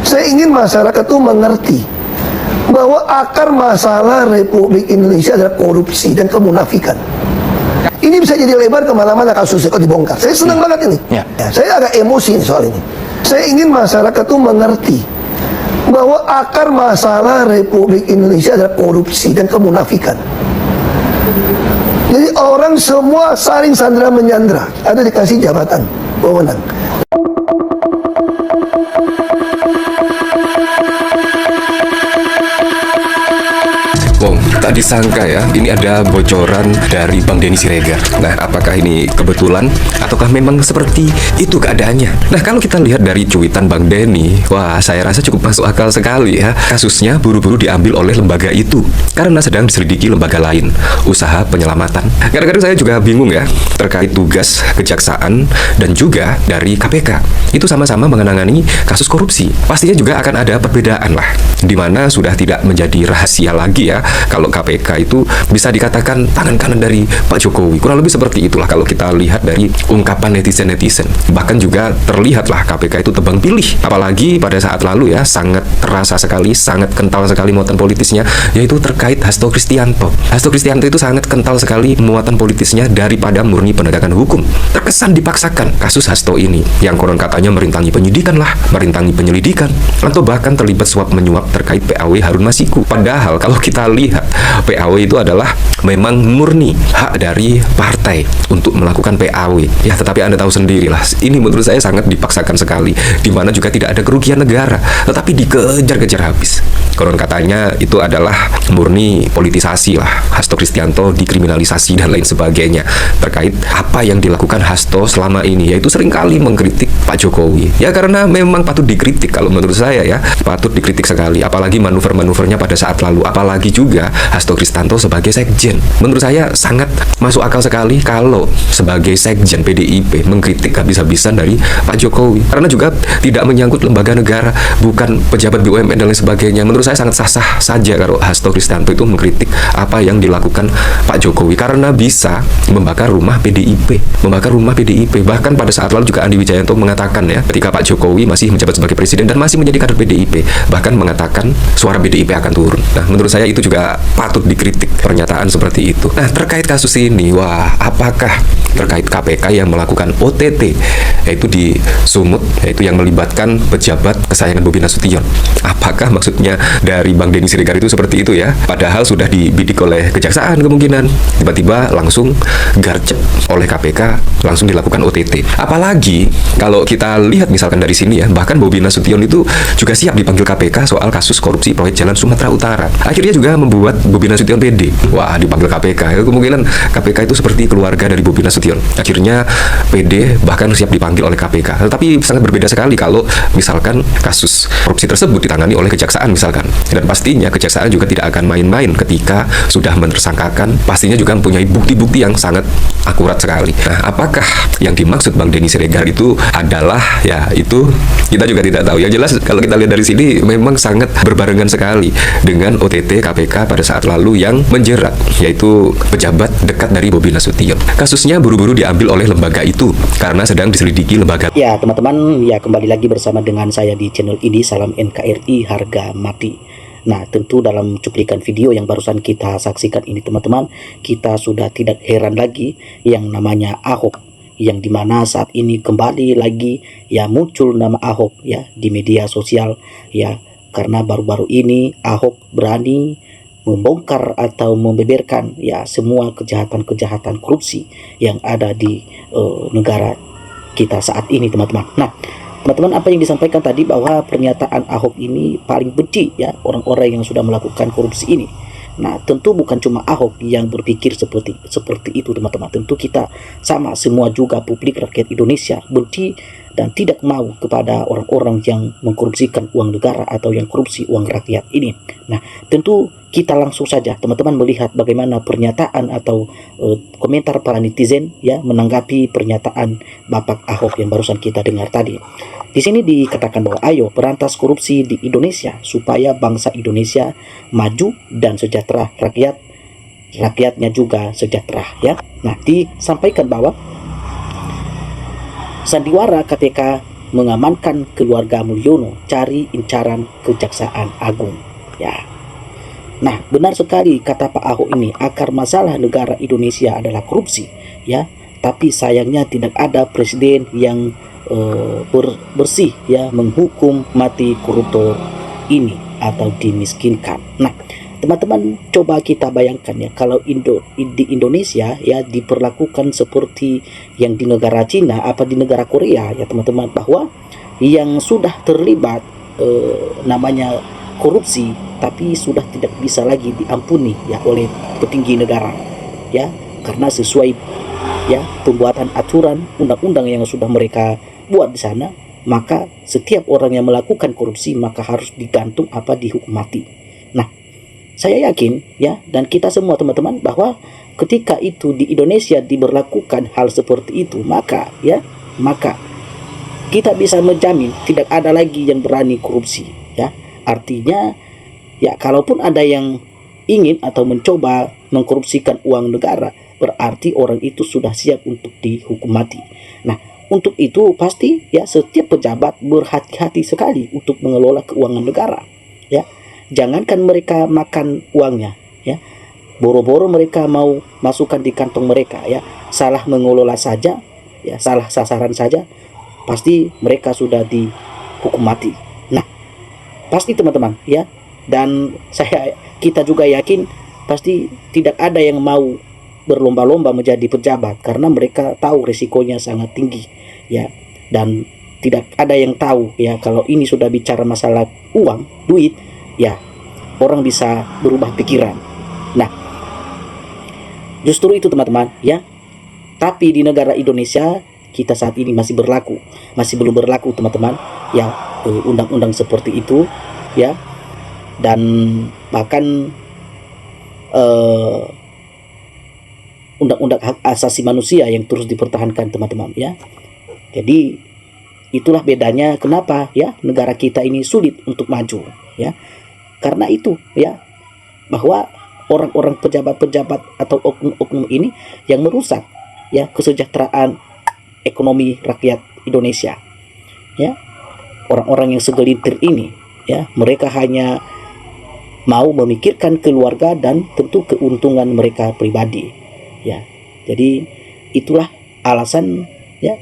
Saya ingin masyarakat itu mengerti bahwa akar masalah Republik Indonesia adalah korupsi dan kemunafikan. Ini bisa jadi lebar kemana-mana kasusnya kalau dibongkar. Saya senang banget ini. Saya agak emosi soal ini. Saya ingin masyarakat itu mengerti bahwa akar masalah Republik Indonesia adalah korupsi dan kemunafikan. Jadi orang semua saling sandera menyandera, ada dikasih jabatan, wewenang. Wow, tak disangka ya, ini ada bocoran dari Bang Denny Siregar. Nah, apakah ini kebetulan ataukah memang seperti itu keadaannya? Nah, kalau kita lihat dari cuitan Bang Denny, wah, saya rasa cukup masuk akal sekali ya. Kasusnya buru-buru diambil oleh lembaga itu karena sedang diselidiki lembaga lain, usaha penyelamatan. Kadang-kadang saya juga bingung ya terkait tugas kejaksaan dan juga dari KPK. Itu sama-sama mengenangani kasus korupsi. Pastinya juga akan ada perbedaan lah, di mana sudah tidak menjadi rahasia lagi ya kalau KPK itu bisa dikatakan tangan kanan dari Pak Jokowi. Kurang lebih seperti itulah kalau kita lihat dari ungkapan netizen-netizen. Bahkan juga terlihatlah KPK itu tebang pilih. Apalagi pada saat lalu ya, sangat terasa sekali, sangat kental sekali muatan politisnya, yaitu terkait Hasto Kristianto. Hasto Kristianto itu sangat kental sekali muatan politisnya daripada murni penegakan hukum. Terkesan dipaksakan kasus Hasto ini, yang konon katanya merintangi penyidikan lah, merintangi penyelidikan, atau bahkan terlibat suap menyuap terkait PAW Harun Masiku. Padahal kalau kita lihat PAW itu adalah memang murni hak dari partai untuk melakukan PAW ya, tetapi Anda tahu sendirilah, ini menurut saya sangat dipaksakan sekali, di mana juga tidak ada kerugian negara, tetapi dikejar-kejar habis. Konon katanya itu adalah murni politisasi lah, Hasto Kristianto dikriminalisasi dan lain sebagainya terkait apa yang dilakukan Hasto selama ini, yaitu seringkali mengkritik Pak Jokowi ya, karena memang patut dikritik. Kalau menurut saya ya, patut dikritik sekali, apalagi manuver-manuvernya pada saat lalu, apalagi juga Hasto Kristianto sebagai sekjen. Menurut saya sangat masuk akal sekali kalau sebagai sekjen PDIP mengkritik habis-habisan dari Pak Jokowi, karena juga tidak menyangkut lembaga negara, bukan pejabat BUMN dan lain sebagainya. Menurut saya sangat sah-sah saja kalau Hasto Kristianto itu mengkritik apa yang dilakukan Pak Jokowi, karena bisa membakar rumah PDIP, membakar rumah PDIP. Bahkan pada saat lalu juga Andi Wijayanto mengatakan ya, ketika Pak Jokowi masih menjabat sebagai presiden dan masih menjadi kader PDIP, bahkan mengatakan suara PDIP akan turun. Nah, menurut saya itu juga patut dikritik pernyataan seperti itu. Nah, terkait kasus ini, wah, apakah terkait KPK yang melakukan OTT yaitu di Sumut, yaitu yang melibatkan pejabat kesayangan Bobi Nasution, apakah maksudnya dari Bang Denny Siregar itu seperti itu ya? Padahal sudah dibidik oleh kejaksaan, kemungkinan tiba-tiba langsung garcep oleh KPK, langsung dilakukan OTT. Apalagi kalau kita lihat misalkan dari sini ya, bahkan Bobi Nasution itu juga siap dipanggil KPK soal kasus korupsi proyek jalan Sumatera Utara. Akhirnya juga membuat Bobi Nasution pede. Wah, dipanggil KPK. Kemungkinan KPK itu seperti keluarga dari Bobi Nasution. Akhirnya pede, bahkan siap dipanggil oleh KPK. Tetapi sangat berbeda sekali kalau misalkan kasus korupsi tersebut ditangani oleh kejaksaan misalkan. Dan pastinya kejaksaan juga tidak akan main-main ketika sudah menersangkakan. Pastinya juga mempunyai bukti-bukti yang sangat akurat sekali. Nah, apakah yang dimaksud Bang Denny Siregar itu adalah ya itu kita juga tidak tahu. Yang jelas kalau kita lihat dari sini memang sangat berbarengan sekali dengan OTT KPK pada saat lalu yang menjerat yaitu pejabat dekat dari Bobi Nasution. Kasusnya buru-buru diambil oleh lembaga itu karena sedang diselidiki lembaga. Ya teman-teman, ya kembali lagi bersama dengan saya di channel ini, Salam NKRI Harga Mati. Nah, tentu dalam cuplikan video yang barusan kita saksikan ini teman-teman, kita sudah tidak heran lagi yang namanya Ahok, yang dimana saat ini kembali lagi ya muncul nama Ahok ya di media sosial ya, karena baru-baru ini Ahok berani membongkar atau membeberkan ya semua kejahatan-kejahatan korupsi yang ada di negara kita saat ini teman-teman. Nah teman-teman, apa yang disampaikan tadi bahwa pernyataan Ahok ini paling benci ya orang-orang yang sudah melakukan korupsi ini. Nah, tentu bukan cuma Ahok yang berpikir seperti itu teman-teman. Tentu kita sama semua juga, publik rakyat Indonesia benci dan tidak mau kepada orang-orang yang mengkorupsikan uang negara atau yang korupsi uang rakyat ini. Nah, tentu kita langsung saja teman-teman melihat bagaimana pernyataan atau komentar para netizen ya menanggapi pernyataan Bapak Ahok yang barusan kita dengar tadi. Di sini dikatakan bahwa ayo berantas korupsi di Indonesia supaya bangsa Indonesia maju dan sejahtera, rakyatnya juga sejahtera ya. Nah, disampaikan bahwa sandiwara KPK mengamankan keluarga Mulyono, cari incaran Kejaksaan Agung. Ya. Nah, benar sekali kata Pak Ahok ini, akar masalah negara Indonesia adalah korupsi, ya. Tapi sayangnya tidak ada presiden yang bersih ya menghukum mati koruptor ini atau dimiskinkan. Nah, teman-teman coba kita bayangkan ya, kalau di Indonesia ya diperlakukan seperti yang di negara Cina apa di negara Korea ya teman-teman, bahwa yang sudah terlibat namanya korupsi tapi sudah tidak bisa lagi diampuni ya oleh petinggi negara ya, karena sesuai ya pembuatan aturan undang-undang yang sudah mereka buat di sana, maka setiap orang yang melakukan korupsi maka harus digantung apa dihukum mati. Nah, saya yakin ya, dan kita semua teman-teman, bahwa ketika itu di Indonesia diberlakukan hal seperti itu, maka kita bisa menjamin tidak ada lagi yang berani korupsi ya. Artinya ya, kalaupun ada yang ingin atau mencoba mengkorupsikan uang negara, berarti orang itu sudah siap untuk dihukum mati. Nah, untuk itu pasti ya setiap pejabat berhati-hati sekali untuk mengelola keuangan negara ya. Jangankan mereka makan uangnya ya, boro-boro mereka mau masukkan di kantong mereka ya, salah mengelola saja ya, salah sasaran saja pasti mereka sudah dihukum mati. Nah, pasti teman-teman ya, dan kita juga yakin pasti tidak ada yang mau berlomba-lomba menjadi pejabat karena mereka tahu risikonya sangat tinggi ya, dan tidak ada yang tahu ya kalau ini sudah bicara masalah uang, duit ya, orang bisa berubah pikiran. Nah, justru itu teman-teman ya. Tapi di negara Indonesia kita saat ini masih belum berlaku teman-teman ya undang-undang seperti itu ya, dan bahkan undang-undang hak asasi manusia yang terus dipertahankan teman-teman ya. Jadi itulah bedanya kenapa ya negara kita ini sulit untuk maju ya, karena itu ya, bahwa orang-orang pejabat-pejabat atau oknum-oknum ini yang merusak ya kesejahteraan ekonomi rakyat Indonesia ya. Orang-orang yang segelintir ini ya, mereka hanya mau memikirkan keluarga dan tentu keuntungan mereka pribadi ya. Jadi itulah alasan ya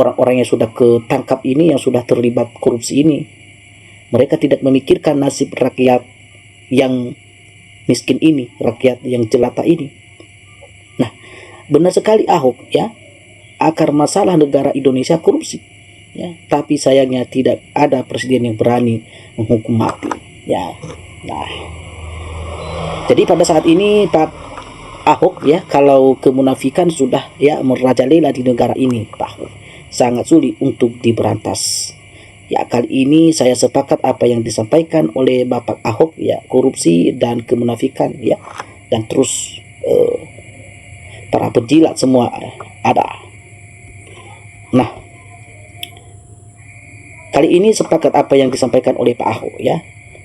orang-orang yang sudah ketangkap ini, yang sudah terlibat korupsi ini, mereka tidak memikirkan nasib rakyat yang miskin ini, rakyat yang jelata ini. Nah, benar sekali Ahok ya, akar masalah negara Indonesia korupsi ya, tapi sayangnya tidak ada presiden yang berani menghukum mati ya. Nah, jadi pada saat ini Pak Ahok ya, kalau kemunafikan sudah ya merajalela di negara ini, Pak Ahok, sangat sulit untuk diberantas. Ya, kali ini saya sepakat apa yang disampaikan oleh Bapak Ahok ya, korupsi dan kemunafikan ya, dan terus para penjilat semua ada. Nah, kali ini sepakat apa yang disampaikan oleh Pak Ahok ya.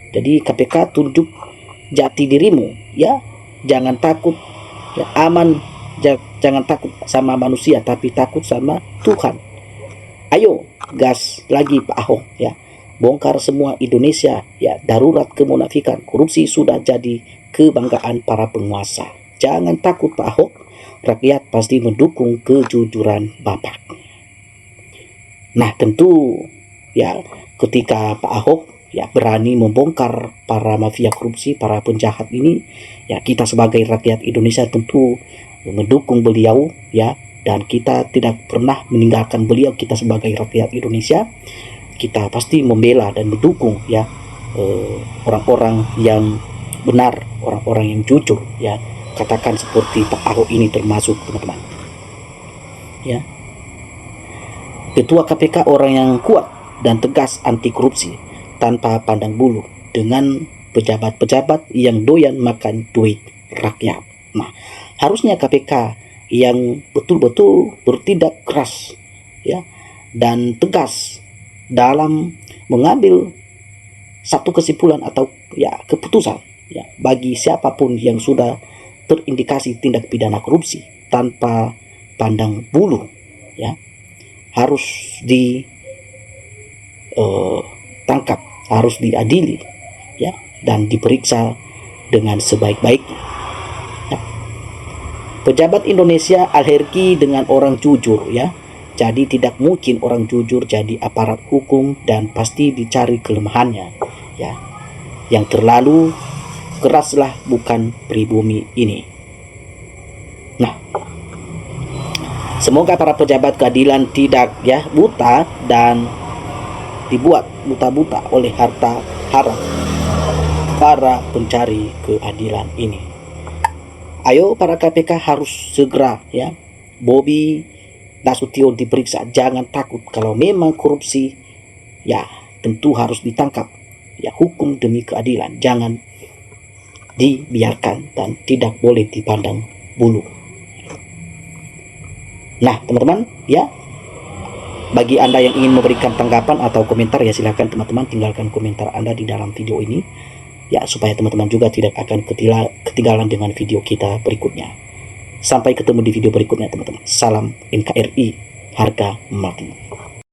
Jadi KPK tunjuk jati dirimu ya, jangan takut ya, aman, jangan takut sama manusia tapi takut sama Tuhan. Ayo gas lagi Pak Ahok ya, bongkar semua Indonesia ya, darurat kemunafikan, korupsi sudah jadi kebanggaan para penguasa. Jangan takut Pak Ahok, rakyat pasti mendukung kejujuran Bapak. Nah, tentu ya ketika Pak Ahok ya berani membongkar para mafia korupsi, para penjahat ini ya, kita sebagai rakyat Indonesia tentu mendukung beliau ya, dan kita tidak pernah meninggalkan beliau. Kita sebagai rakyat Indonesia, kita pasti membela dan mendukung ya orang-orang yang benar, orang-orang yang jujur ya, katakan seperti Pak Ahok ini termasuk teman-teman ya. Ketua KPK orang yang kuat dan tegas anti korupsi tanpa pandang bulu dengan pejabat-pejabat yang doyan makan duit rakyat. Nah, harusnya KPK yang betul-betul bertindak keras ya dan tegas dalam mengambil satu kesimpulan atau ya keputusan ya bagi siapapun yang sudah terindikasi tindak pidana korupsi tanpa pandang bulu ya, harus ditangkap, harus diadili, ya, dan diperiksa dengan sebaik-baiknya. Ya. Pejabat Indonesia alergi dengan orang jujur, ya. Jadi tidak mungkin orang jujur jadi aparat hukum, dan pasti dicari kelemahannya, ya. Yang terlalu keraslah bukan pribumi ini. Nah, semoga para pejabat keadilan tidak, ya, buta dan dibuat buta-buta oleh harta haram para pencari keadilan ini. Ayo para KPK harus segera, ya, Bobi Nasution diperiksa. Jangan takut, kalau memang korupsi, ya tentu harus ditangkap, ya, hukum demi keadilan, jangan dibiarkan dan tidak boleh dipandang bulu. Nah teman-teman, ya, bagi Anda yang ingin memberikan tanggapan atau komentar, ya silahkan teman-teman tinggalkan komentar Anda di dalam video ini, ya, supaya teman-teman juga tidak akan ketinggalan dengan video kita berikutnya. Sampai ketemu di video berikutnya teman-teman. Salam NKRI harga mati.